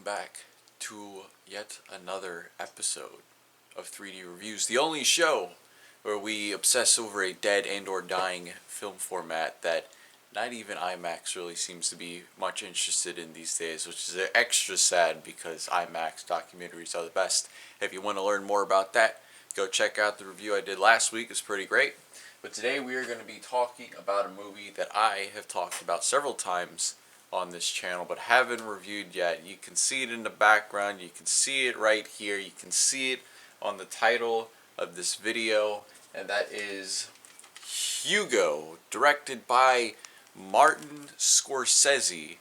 back to yet another episode of 3D Reviews, the only show where we obsess over a dead and or dying film format that not even IMAX really seems to be much interested in these days, which is extra sad because IMAX documentaries are the best. If you want to learn more about that, go check out the review I did last week. It's pretty great. But today we are going to be talking about a movie that I have talked about several times on this channel but haven't reviewed yet. You can see it in the background, you can see it right here, you can see it on the title of this video, and that is Hugo, directed by Martin Scorsese.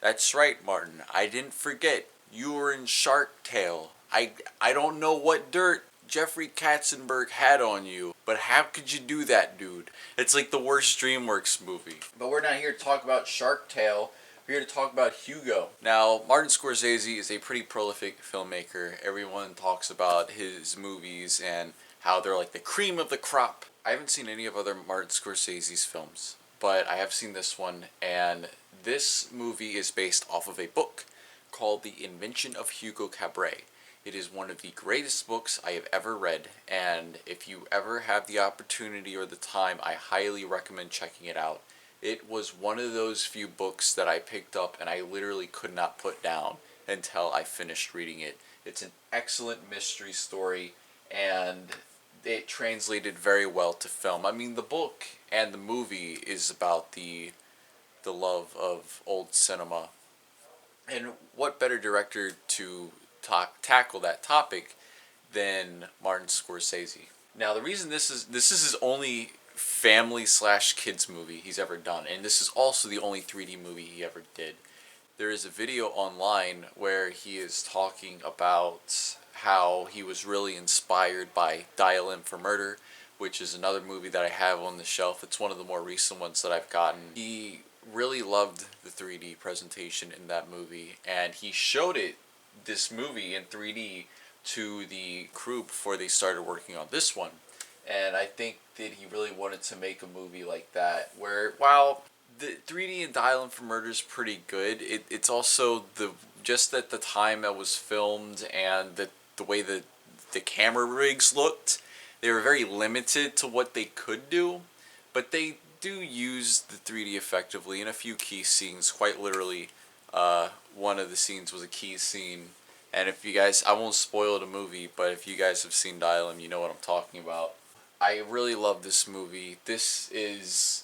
That's right, Martin, I didn't forget, you were in Shark Tale. I don't know what dirt Jeffrey Katzenberg had on you, but how could you do that, dude? It's like the worst DreamWorks movie. But we're not here to talk about Shark Tale. We're here to talk about Hugo. Now, Martin Scorsese is a pretty prolific filmmaker. Everyone talks about his movies and how they're like the cream of the crop. I haven't seen any of other Martin Scorsese's films, but I have seen this one, and this movie is based off of a book called The Invention of Hugo Cabret. It is one of the greatest books I have ever read, and if you ever have the opportunity or the time, I highly recommend checking it out. It was one of those few books that I picked up and I literally could not put down until I finished reading it. It's an excellent mystery story, and it translated very well to film. I mean, the book and the movie is about the love of old cinema. And what better director to tackle that topic than Martin Scorsese. Now, the reason this is his only family/kids movie he's ever done, and this is also the only 3D movie he ever did. There is a video online where he is talking about how he was really inspired by Dial M for Murder, which is another movie that I have on the shelf. It's one of the more recent ones that I've gotten. He really loved the 3D presentation in that movie, and he showed this movie in 3D to the crew before they started working on this one. And I think that he really wanted to make a movie like that, where while the 3D in Dial M for Murder is pretty good, it's also just at the time that was filmed and the way the camera rigs looked, they were very limited to what they could do, but they do use the 3D effectively in a few key scenes. Quite literally, one of the scenes was a key scene, and if you guys, I won't spoil the movie, but if you guys have seen Dial M, you know what I'm talking about. I really love this movie. This is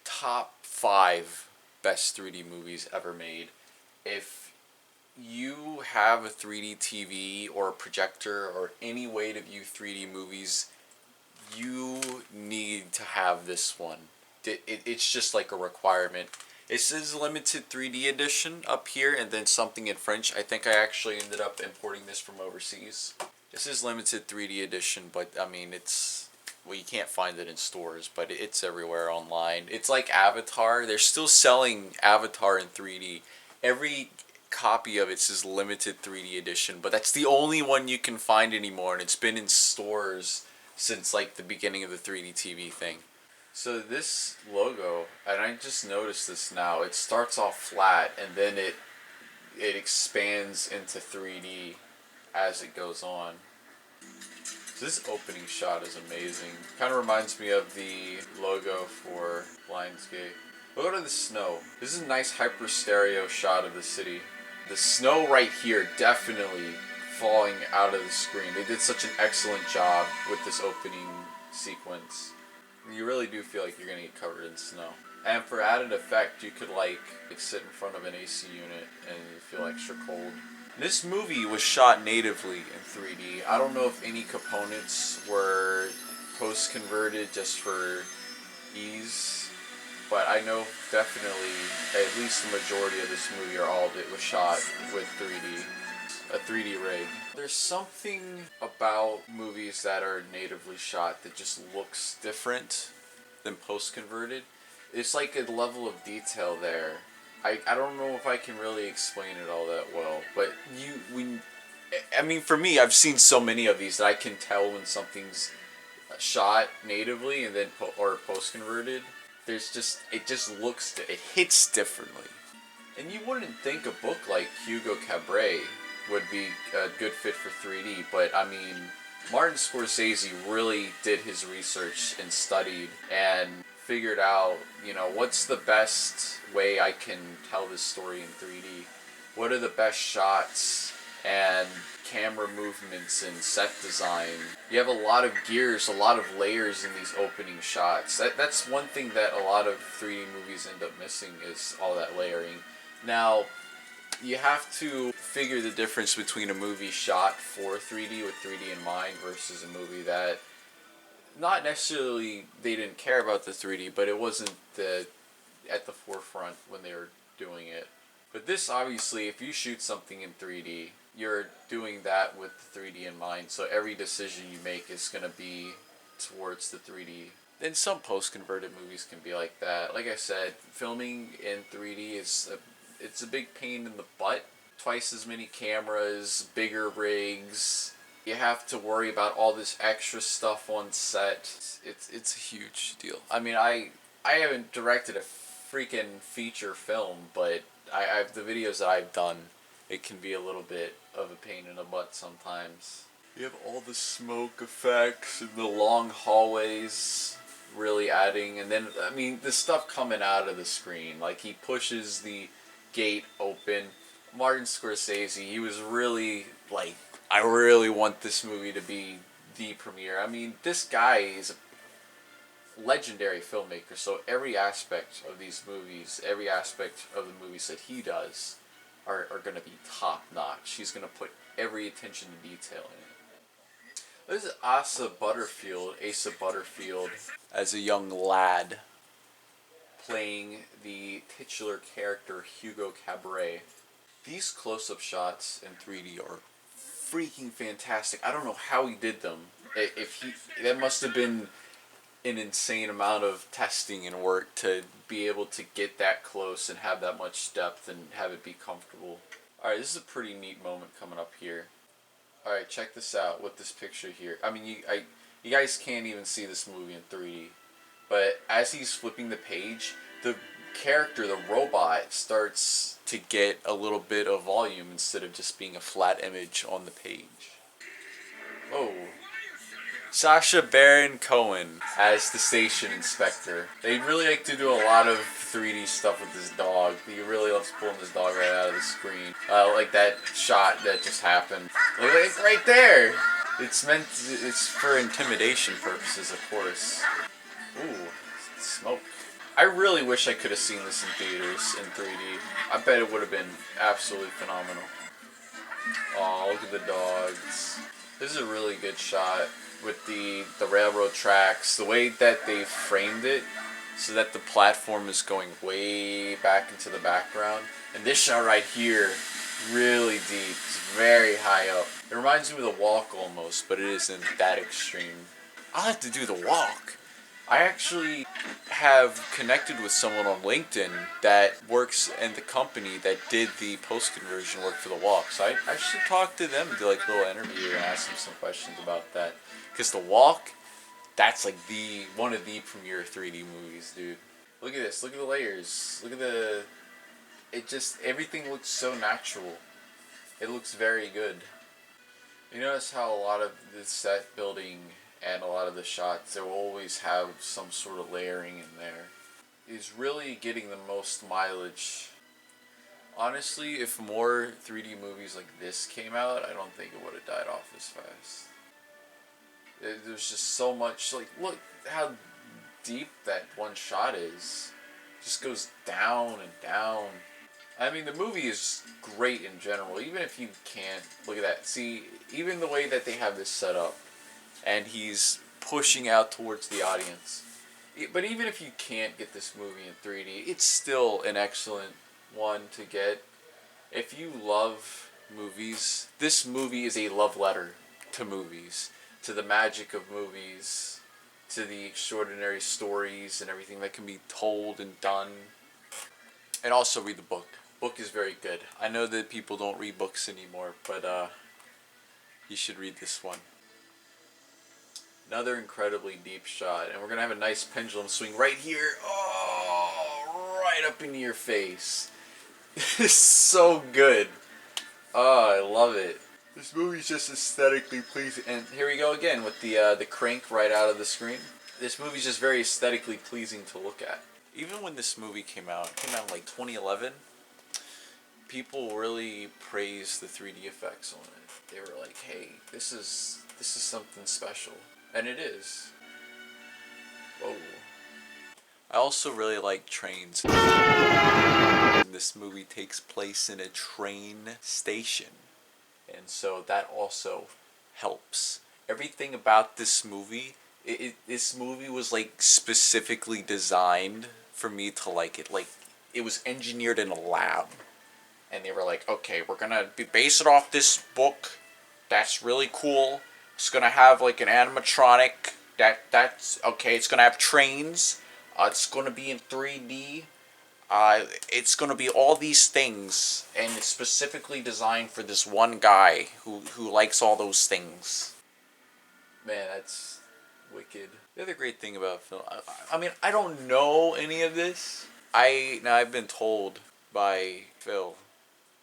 top 5 best 3D movies ever made. If you have a 3D TV or a projector or any way to view 3D movies, you need to have this one. It's just like a requirement. It says limited 3D edition up here and then something in French. I think I actually ended up importing this from overseas. This is limited 3D edition, but I mean, well, you can't find it in stores, but it's everywhere online. It's like Avatar. They're still selling Avatar in 3D. Every copy of it says limited 3D edition, but that's the only one you can find anymore, and it's been in stores since like the beginning of the 3D TV thing. So this logo, and I just noticed this now, it starts off flat and then it expands into 3D as it goes on. So this opening shot is amazing. Kind of reminds me of the logo for Lionsgate. Look at the snow. This is a nice hyper stereo shot of the city. The snow right here definitely falling out of the screen. They did such an excellent job with this opening sequence. You really do feel like you're going to get covered in snow. And for added effect, you could like sit in front of an AC unit and you feel extra cold. This movie was shot natively in 3D. I don't know if any components were post-converted just for ease, but I know definitely at least the majority of this movie, or all of it, was shot with 3D. A 3D rig. There's something about movies that are natively shot that just looks different than post-converted. It's like a level of detail there. I don't know if I can really explain it all that well, but I mean, for me, I've seen so many of these that I can tell when something's shot natively and then or post-converted. It hits differently. And you wouldn't think a book like Hugo Cabret would be a good fit for 3D, but I mean, Martin Scorsese really did his research and studied and figured out, what's the best way I can tell this story in 3D? What are the best shots and camera movements and set design? You have a lot of gears, a lot of layers in these opening shots. That's one thing that a lot of 3D movies end up missing, is all that layering. Now, you have to figure the difference between a movie shot for 3D with 3D in mind versus a movie that not necessarily they didn't care about the 3D, but it wasn't at the forefront when they were doing it. But this, obviously, if you shoot something in 3D, you're doing that with the 3D in mind, so every decision you make is going to be towards the 3D. Then some post-converted movies can be like that. Like I said, filming in 3D it's a big pain in the butt. Twice as many cameras, bigger rigs. You have to worry about all this extra stuff on set. It's a huge deal. I mean, I haven't directed a freaking feature film, but I've the videos that I've done, it can be a little bit of a pain in the butt sometimes. You have all the smoke effects and the long hallways really adding, and then, I mean, the stuff coming out of the screen. Like, he pushes the gate open. Martin Scorsese, he was really like, I really want this movie to be the premiere. I mean, this guy is a legendary filmmaker, so every aspect of these movies, every aspect of the movies that he does are going to be top notch. He's going to put every attention to detail in it. This is Asa Butterfield as a young lad playing the titular character Hugo Cabret. These close-up shots in 3D are freaking fantastic. I don't know how he did them. That must have been an insane amount of testing and work to be able to get that close and have that much depth and have it be comfortable. Alright, this is a pretty neat moment coming up here. Alright, check this out with this picture here. I mean, you guys can't even see this movie in 3D. But as he's flipping the page, the character, the robot, starts to get a little bit of volume instead of just being a flat image on the page. Oh. Sacha Baron Cohen as the station inspector. They really like to do a lot of 3D stuff with this dog. He really loves pulling this dog right out of the screen. Like that shot that just happened. Like right there! It's for intimidation purposes, of course. Ooh, smoke. I really wish I could have seen this in theaters in 3D. I bet it would have been absolutely phenomenal. Oh, look at the dogs. This is a really good shot with the railroad tracks. The way that they framed it so that the platform is going way back into the background. And this shot right here, really deep. It's very high up. It reminds me of The Walk almost, but it isn't that extreme. I'll have to do The Walk. I actually have connected with someone on LinkedIn that works in the company that did the post-conversion work for The Walk. So I should talk to them and do like a little interview and ask them some questions about that. Because The Walk, that's like one of the premier 3D movies, dude. Look at this. Look at the layers. Look at everything looks so natural. It looks very good. You notice how a lot of the set building and a lot of the shots, they will always have some sort of layering in there. It's really getting the most mileage. Honestly, if more 3D movies like this came out, I don't think it would have died off as fast. There's just so much, like, look how deep that one shot is. It just goes down and down. I mean, the movie is great in general, even if you can't, look at that. See, even the way that they have this set up, and he's pushing out towards the audience. But even if you can't get this movie in 3D, it's still an excellent one to get. If you love movies, this movie is a love letter to movies, to the magic of movies, to the extraordinary stories and everything that can be told and done. And also read the book. Book is very good. I know that people don't read books anymore, but you should read this one. Another incredibly deep shot, and we're going to have a nice pendulum swing right here. Oh, right up into your face. It's so good. Oh, I love it. This movie's just aesthetically pleasing. And here we go again with the crank right out of the screen. This movie's just very aesthetically pleasing to look at. Even when this movie it came out in like 2011, people really praised the 3D effects on it. They were like, "Hey, this is something special," and it is. Whoa. I also really like trains. This movie takes place in a train station, and so that also helps. Everything about this movie, this movie was like specifically designed for me to like it. Like it was engineered in a lab, and they were like, okay, we're gonna base it off this book. That's really cool. It's gonna have like an animatronic. That's okay. It's gonna have trains. It's gonna be in 3D. It's gonna be all these things, and it's specifically designed for this one guy who likes all those things. Man, that's wicked. The other great thing about film, I mean, I don't know any of this. I've been told by Phil.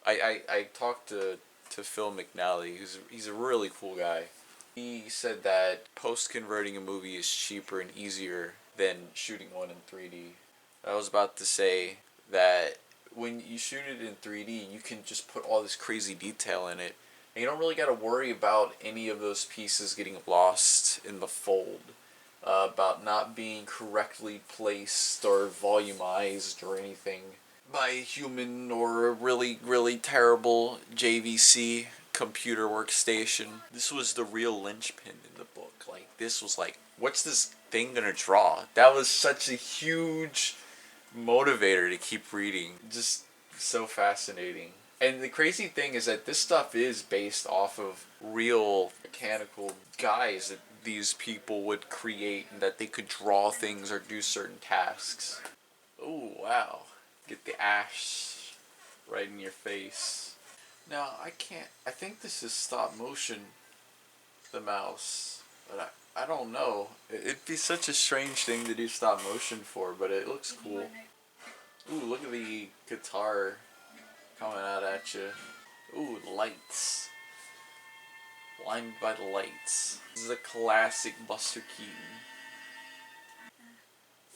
I talked to Phil McNally. He's a really cool guy. He said that post converting a movie is cheaper and easier than shooting one in 3D. I was about to say that when you shoot it in 3D, you can just put all this crazy detail in it. And you don't really got to worry about any of those pieces getting lost in the fold. About not being correctly placed or volumized or anything by a human or a really, really terrible JVC computer workstation. This was the real linchpin in the book. Like, this was like, what's this thing gonna draw? That was such a huge motivator to keep reading. Just so fascinating. And the crazy thing is that this stuff is based off of real mechanical guys that these people would create, and that they could draw things or do certain tasks. Oh, wow. Get the ash right in your face. Now, I think this is stop motion, the mouse, but I don't know. It'd be such a strange thing to do stop motion for, but it looks cool. Ooh, look at the guitar coming out at you. Ooh, lights. Blinded by the lights. This is a classic Buster Keaton.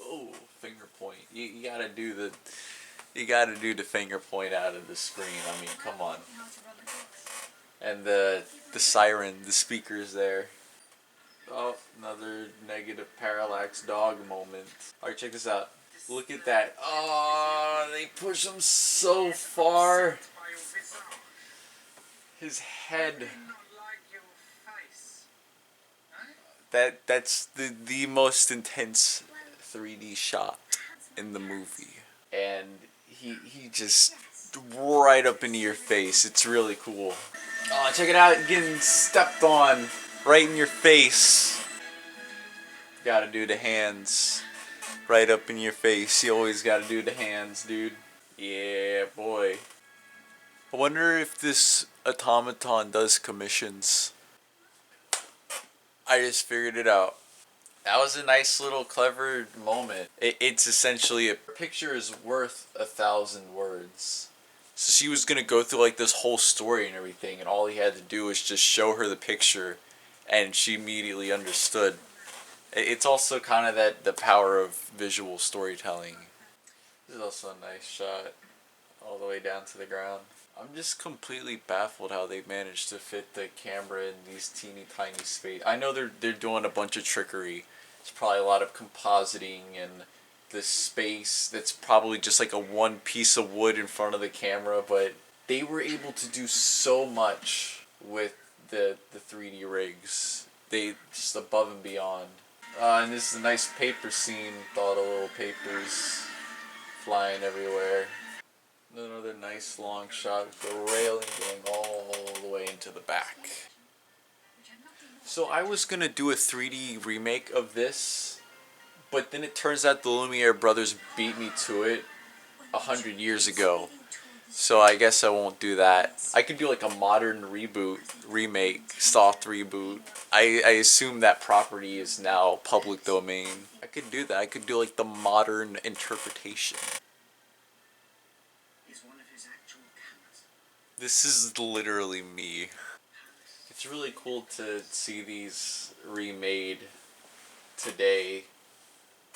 Oh, finger point. You gotta do the finger point out of the screen. I mean, come on. And the siren, the speakers there. Oh, another negative parallax dog moment. Alright, check this out. Look at that. Oh, they push him so far. His head. That's the most intense 3D shot in the movie. And he just right up into your face. It's really cool. Oh, check it out, getting stepped on right in your face. Gotta do the hands right up in your face. You always gotta do the hands, dude. Yeah, boy. I wonder if this automaton does commissions. I just figured it out. That was a nice little clever moment. It's essentially a picture is worth 1,000 words. So she was gonna go through like this whole story and everything, and all he had to do was just show her the picture, and she immediately understood. It's also kind of the power of visual storytelling. This is also a nice shot, all the way down to the ground. I'm just completely baffled how they managed to fit the camera in these teeny tiny space. I know they're doing a bunch of trickery. There's probably a lot of compositing and the space that's probably just like a one piece of wood in front of the camera, but they were able to do so much with the 3D rigs. They just above and beyond. And this is a nice paper scene with all the little papers flying everywhere. Another nice long shot with the railing going all the way into the back. So I was gonna do a 3D remake of this, but then it turns out the Lumiere brothers beat me to it 100 years ago. So I guess I won't do that. I could do like a modern remake, soft reboot. I assume that property is now public domain. I could do that. I could do like the modern interpretation. This is literally me. It's really cool to see these remade today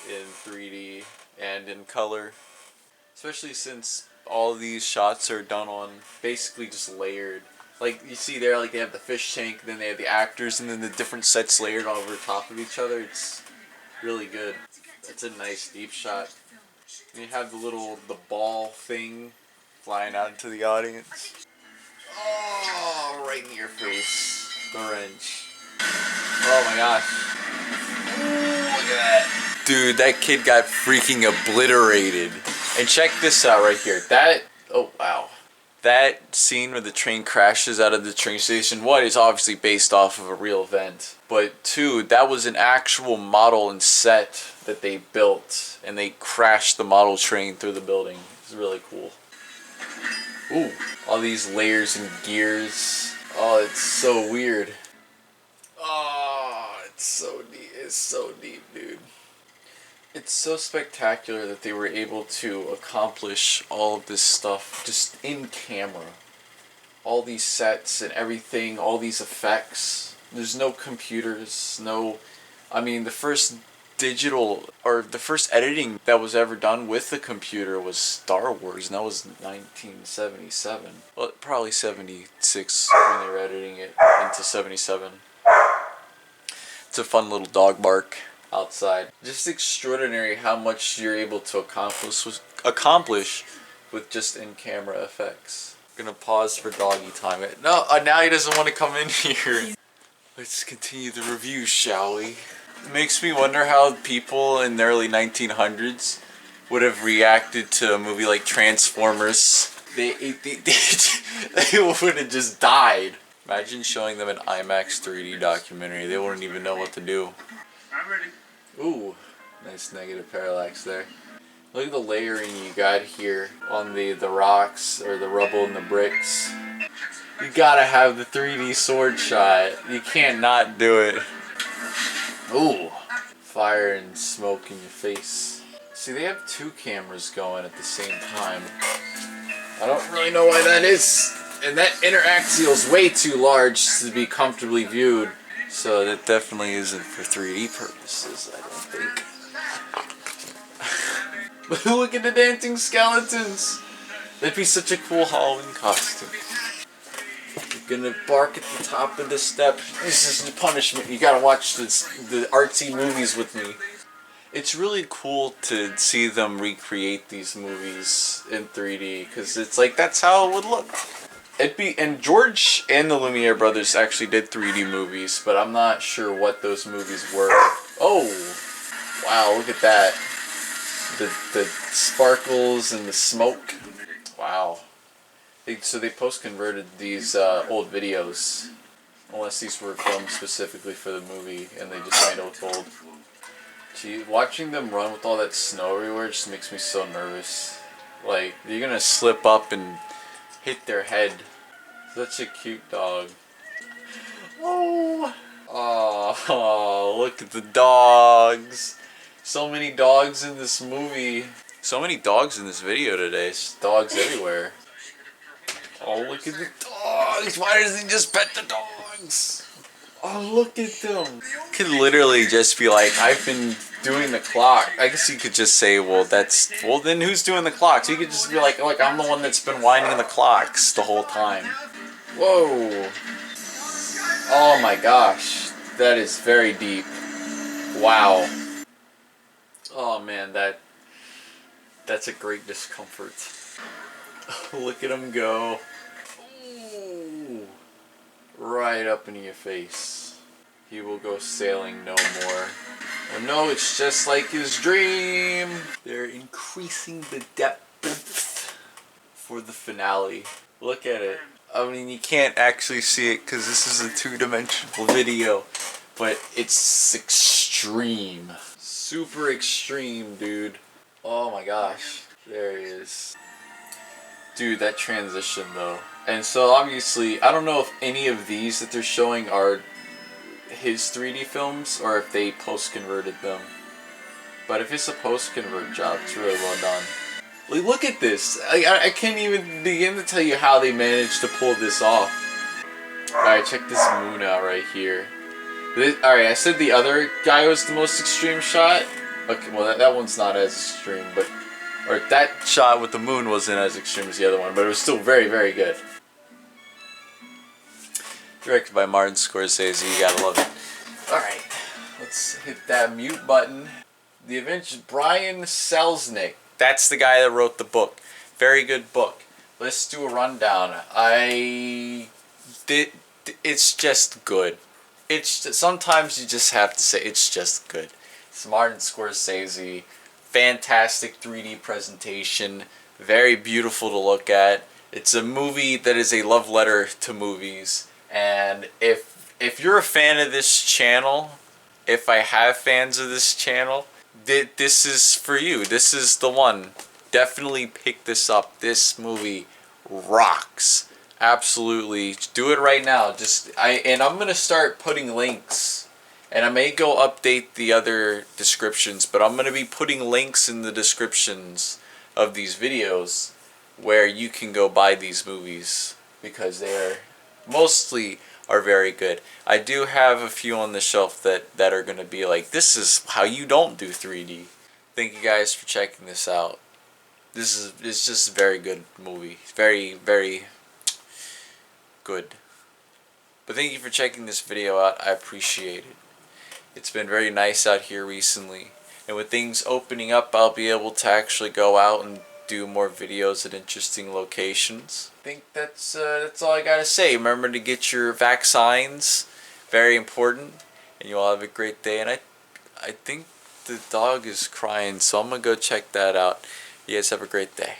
in 3D and in color. Especially since all these shots are done on basically just layered. Like you see there, like they have the fish tank, then they have the actors, and then the different sets layered over top of each other. It's really good. It's a nice deep shot. And you have the ball thing flying out into the audience. Oh, right in your face. The wrench. Oh my gosh. Ooh, look at that. Dude, that kid got freaking obliterated. And check this out right here. Oh wow. That scene where the train crashes out of the train station, one, is obviously based off of a real event. But two, that was an actual model and set that they built. And they crashed the model train through the building. It's really cool. Ooh, all these layers and gears. Oh, it's so weird. Oh, it's so deep. It's so deep, dude. It's so spectacular that they were able to accomplish all of this stuff just in camera. All these sets and everything, all these effects. There's no computers, no... I mean, the first editing that was ever done with the computer was Star Wars, and that was 1977. Well, probably 76 when they were editing it into 77. It's a fun little dog bark outside. Just extraordinary how much you're able to accomplish with just in-camera effects. I'm gonna pause for doggy time. No, now he doesn't want to come in here. Let's continue the review, shall we? It makes me wonder how people in the early 1900s would have reacted to a movie like Transformers. They would have just died. Imagine showing them an IMAX 3D documentary. They wouldn't even know what to do. I'm ready. Ooh, nice negative parallax there. Look at the layering you got here on the rocks or the rubble and the bricks. You gotta have the 3D sword shot. You can't not do it. Ooh, fire and smoke in your face. See, they have two cameras going at the same time. I don't really know why that is. And that interaxial is way too large to be comfortably viewed. So that definitely isn't for 3D purposes, I don't think. Look at the dancing skeletons! That'd be such a cool Halloween costume. You're gonna bark at the top of the steps. This is the punishment. You gotta watch the artsy movies with me. It's really cool to see them recreate these movies in 3D, because it's like, that's how it would look. And George and the Lumiere brothers actually did 3D movies, but I'm not sure what those movies were. Oh, wow, look at that. The sparkles and the smoke. Wow. So they post-converted these old videos, unless these were filmed specifically for the movie, and they just made it look old. Gee, watching them run with all that snow everywhere just makes me so nervous. Like, you're gonna slip up and hit their head. Such a cute dog. Oh! Oh, look at the dogs. So many dogs in this movie. So many dogs in this video today. It's dogs everywhere. Oh, look at the dogs. Why doesn't he just pet the dogs? Oh, look at them. Could literally just be like, I've been doing the clock. I guess you could just say, well, then who's doing the clocks? You could just be like, look, I'm the one that's been winding the clocks the whole time. Whoa. Oh my gosh. That is very deep. Wow. Oh man, that's a great discomfort. Look at him go. Ooh. Right up into your face. He will go sailing no more. Oh no, it's just like his dream. They're increasing the depth for the finale. Look at it. I mean, you can't actually see it because this is a two-dimensional video, but it's extreme. Super extreme, dude. Oh my gosh. There he is. Dude, that transition though. And so obviously, I don't know if any of these that they're showing are his 3D films or if they post-converted them. But if it's a post-convert job, it's really well done. Like, look at this. I can't even begin to tell you how they managed to pull this off. Alright, check this moon out right here. Alright, I said the other guy was the most extreme shot. Okay, well that one's not as extreme, but... Or that shot with the moon wasn't as extreme as the other one, but it was still very, very good. Directed by Martin Scorsese, you gotta love it. Alright, let's hit that mute button. The Avengers, Brian Selznick. That's the guy that wrote the book. Very good book. Let's do a rundown. It's just good. Sometimes you just have to say it's just good. It's Martin Scorsese. Fantastic 3D presentation. Very beautiful to look at. It's a movie that is a love letter to movies. And if you're a fan of this channel, if I have fans of this channel, this is for you. This is the one. Definitely pick this up. This movie rocks. Absolutely. Do it right now. And I'm gonna start putting links. And I may go update the other descriptions, but I'm gonna be putting links in the descriptions of these videos where you can go buy these movies because they're mostly are very good. I do have a few on the shelf that are gonna be like, this is how you don't do 3D. Thank you guys for checking this out. It's just a very good movie. Very, very good. But thank you for checking this video out. I appreciate it. It's been very nice out here recently. And with things opening up, I'll be able to actually go out and do more videos at interesting locations. I think that's all I gotta say. Remember to get your vaccines. Very important. And you all have a great day. And I think the dog is crying, so I'm gonna go check that out. You guys have a great day.